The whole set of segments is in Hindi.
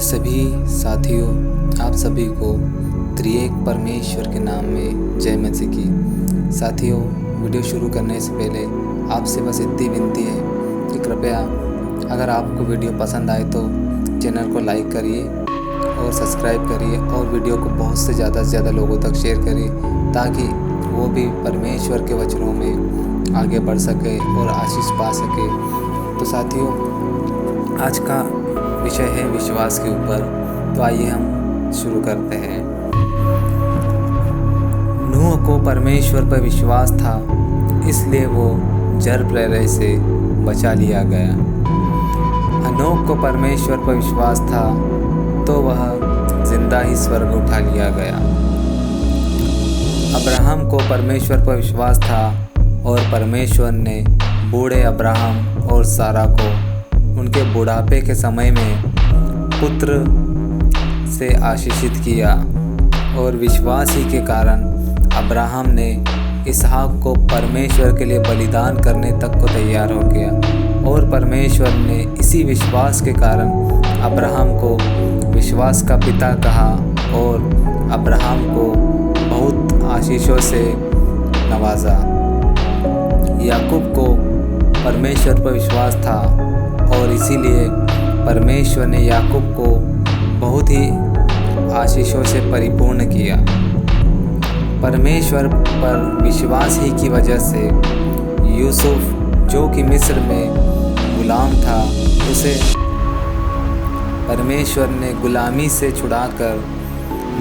मेरे सभी साथियों, आप सभी को त्रिएक परमेश्वर के नाम में जय मसीह की। साथियों, वीडियो शुरू करने से पहले आपसे बस इतनी विनती है कि कृपया अगर आपको वीडियो पसंद आए तो चैनल को लाइक करिए और सब्सक्राइब करिए और वीडियो को बहुत से ज़्यादा लोगों तक शेयर करिए ताकि वो भी परमेश्वर के वचनों में आगे बढ़ सके और आशीष पा सके। तो साथियों, आज का विषय है विश्वास के ऊपर। तो आइए हम शुरू करते हैं। नूह को परमेश्वर पर विश्वास था, इसलिए वो जल प्रलय से बचा लिया गया। हनोक को परमेश्वर पर विश्वास था तो वह जिंदा ही स्वर्ग उठा लिया गया। अब्राहम को परमेश्वर पर विश्वास था और परमेश्वर ने बूढ़े अब्राहम और सारा को उनके बुढ़ापे के समय में पुत्र से आशीषित किया और विश्वास ही के कारण अब्राहम ने इसहाक को परमेश्वर के लिए बलिदान करने तक को तैयार हो गया और परमेश्वर ने इसी विश्वास के कारण अब्राहम को विश्वास का पिता कहा और अब्राहम को बहुत आशीषों से नवाजा। याकूब को परमेश्वर पर विश्वास था और इसीलिए परमेश्वर ने याकूब को बहुत ही आशीषों से परिपूर्ण किया। परमेश्वर पर विश्वास ही की वजह से यूसुफ, जो कि मिस्र में गुलाम था, उसे परमेश्वर ने गुलामी से छुड़ाकर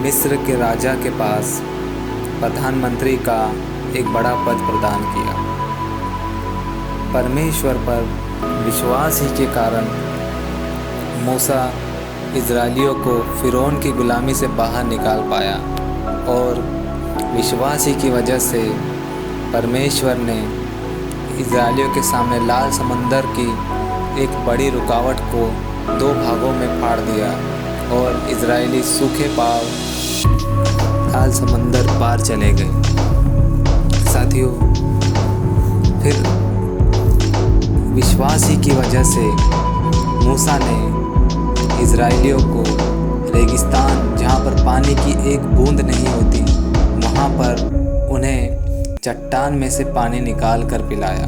मिस्र के राजा के पास प्रधानमंत्री का एक बड़ा पद प्रदान किया। परमेश्वर पर विश्वास ही के कारण मूसा इज़राइलियों को फ़िरौन की गुलामी से बाहर निकाल पाया और विश्वास ही की वजह से परमेश्वर ने इज़राइलियों के सामने लाल समंदर की एक बड़ी रुकावट को दो भागों में फाड़ दिया और इज़राइली सूखे पांव लाल समंदर पार चले गए। साथियों, फिर विश्वास ही की वजह से मूसा ने इज़राइलियों को रेगिस्तान, जहाँ पर पानी की एक बूंद नहीं होती, वहाँ पर उन्हें चट्टान में से पानी निकाल कर पिलाया।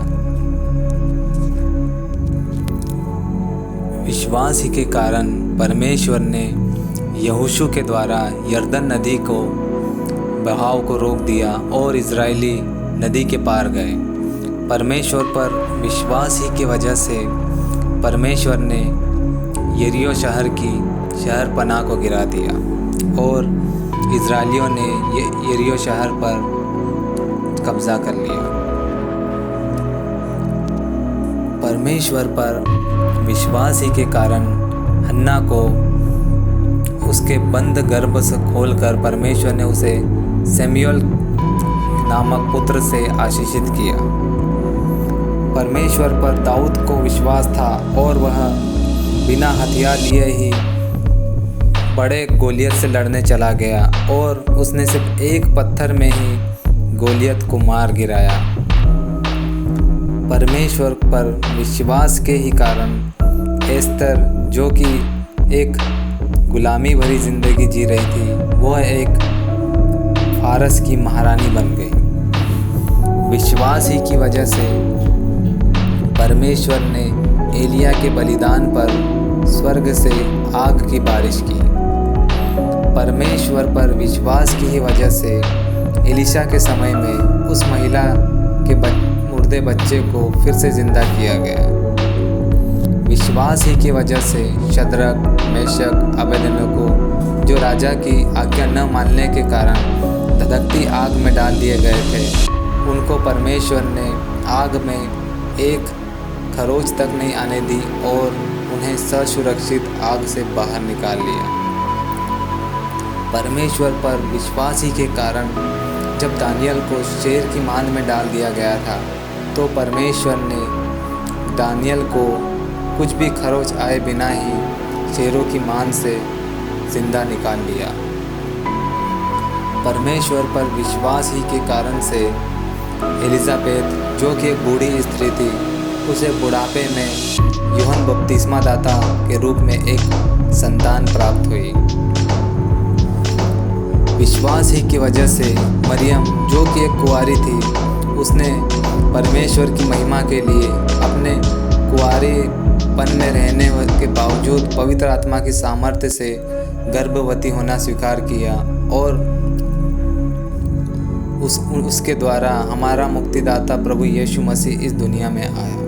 विश्वास ही के कारण परमेश्वर ने यहोशू के द्वारा यरदन नदी को बहाव को रोक दिया और इज़राइली नदी के पार गए। परमेश्वर पर विश्वास ही की वजह से परमेश्वर ने यरीहो शहर की शहर पनाह को गिरा दिया और इज़राइलियों ने यरीहो शहर पर कब्ज़ा कर लिया। परमेश्वर पर विश्वास ही के कारण हन्ना को उसके बंद गर्भ से खोलकर परमेश्वर ने उसे शमूएल नामक पुत्र से आशीषित किया। परमेश्वर पर दाऊद को विश्वास था और वह बिना हथियार लिए ही बड़े गोलियत से लड़ने चला गया और उसने सिर्फ एक पत्थर में ही गोलियत को मार गिराया। परमेश्वर पर विश्वास के ही कारण एस्तर, जो कि एक गुलामी भरी जिंदगी जी रही थी, वह एक फारस की महारानी बन गई। विश्वास ही की वजह से परमेश्वर ने एलिया के बलिदान पर स्वर्ग से आग की बारिश की। परमेश्वर पर विश्वास की ही वजह से एलीशा के समय में उस महिला के मुर्दे बच्चे को फिर से जिंदा किया गया। विश्वास ही की वजह से शद्रक, मेशक, अबेदनगो, जो राजा की आज्ञा न मानने के कारण धधकती आग में डाल दिए गए थे, उनको परमेश्वर ने आग में एक खरोच तक नहीं आने दी और उन्हें ससुरक्षित आग से बाहर निकाल लिया। परमेश्वर पर विश्वास ही के कारण जब दानियल को शेर की मान में डाल दिया गया था, तो परमेश्वर ने दानियल को कुछ भी खरोच आए बिना ही शेरों की मान से जिंदा निकाल लिया। परमेश्वर पर विश्वास ही के कारण से एलिजाबेथ, जो कि एक बूढ़ी स्त्री थी, उसे बुढ़ापे में यूहन्ना बपतिस्मा दाता के रूप में एक संतान प्राप्त हुई। विश्वास ही की वजह से मरियम, जो कि एक कुंवारी थी, उसने परमेश्वर की महिमा के लिए अपने कुंवारेपन में रहने के बावजूद पवित्र आत्मा की सामर्थ्य से गर्भवती होना स्वीकार किया और उसके द्वारा हमारा मुक्तिदाता प्रभु यीशु मसीह इस दुनिया में आया।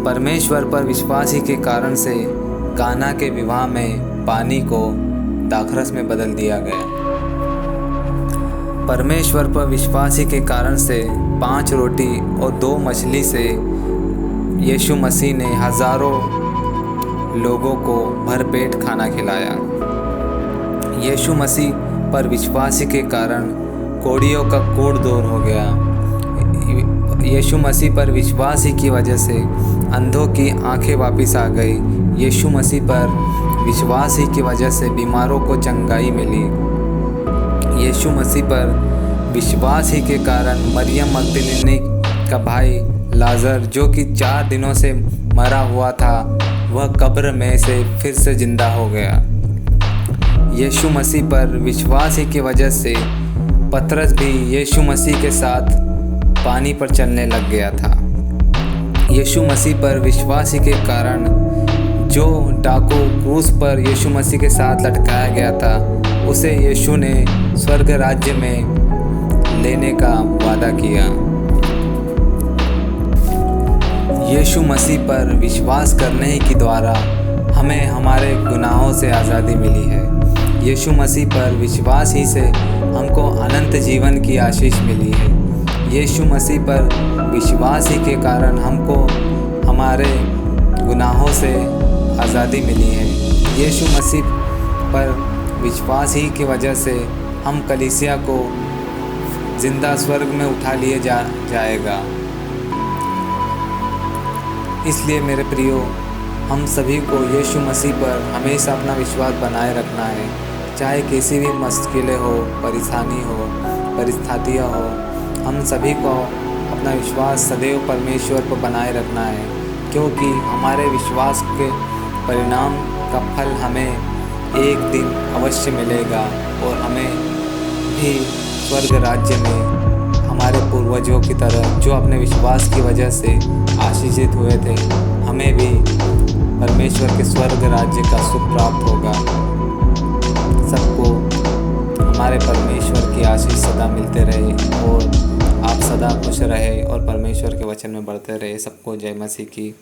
परमेश्वर पर विश्वास ही के कारण से काना के विवाह में पानी को दाखरस में बदल दिया गया। परमेश्वर पर विश्वास ही के कारण से 5 रोटी और 2 मछली से यीशु मसीह ने हज़ारों लोगों को भरपेट खाना खिलाया। यीशु मसीह पर विश्वास ही के कारण कोढ़ियों का कोढ़ दूर हो गया। यीशु मसीह पर विश्वास ही की वजह से अंधों की आंखें वापस आ गई। यीशु मसीह पर विश्वास ही की वजह से बीमारों को चंगाई मिली। यीशु मसीह पर विश्वास ही के कारण मरियम मगदलीनी का भाई लाजर, जो कि 4 दिनों से मरा हुआ था, वह कब्र में से फिर से जिंदा हो गया। यीशु मसीह पर विश्वास ही की वजह से पतरस भी यीशु मसीह के साथ पानी पर चलने लग गया था। यीशु मसीह पर विश्वास ही के कारण जो डाकू क्रूस पर यीशु मसीह के साथ लटकाया गया था, उसे यीशु ने स्वर्ग राज्य में लेने का वादा किया। यीशु मसीह पर विश्वास करने के द्वारा हमें हमारे गुनाहों से आज़ादी मिली है। यीशु मसीह पर विश्वास ही से हमको अनंत जीवन की आशीष मिली है। यीशु मसीह पर विश्वास ही के कारण हमको हमारे गुनाहों से आज़ादी मिली है। यीशु मसीह पर विश्वास ही की वजह से हम कलीसिया को जिंदा स्वर्ग में उठा लिए जाएगा। इसलिए मेरे प्रियो, हम सभी को यीशु मसीह पर हमेशा अपना विश्वास बनाए रखना है। चाहे किसी भी मुश्किलें हो, परेशानी हो, परिस्थितियाँ हो, हम सभी को अपना विश्वास सदैव परमेश्वर पर बनाए रखना है, क्योंकि हमारे विश्वास के परिणाम का फल हमें एक दिन अवश्य मिलेगा और हमें भी स्वर्ग राज्य में हमारे पूर्वजों की तरह, जो अपने विश्वास की वजह से आशीषित हुए थे, हमें भी परमेश्वर के स्वर्ग राज्य का सुख प्राप्त होगा। सबको हमारे परमेश्वर की आशीष सदा मिलते रहे और आप सदा खुश रहे और परमेश्वर के वचन में बढ़ते रहे। सबको जय मसीह की।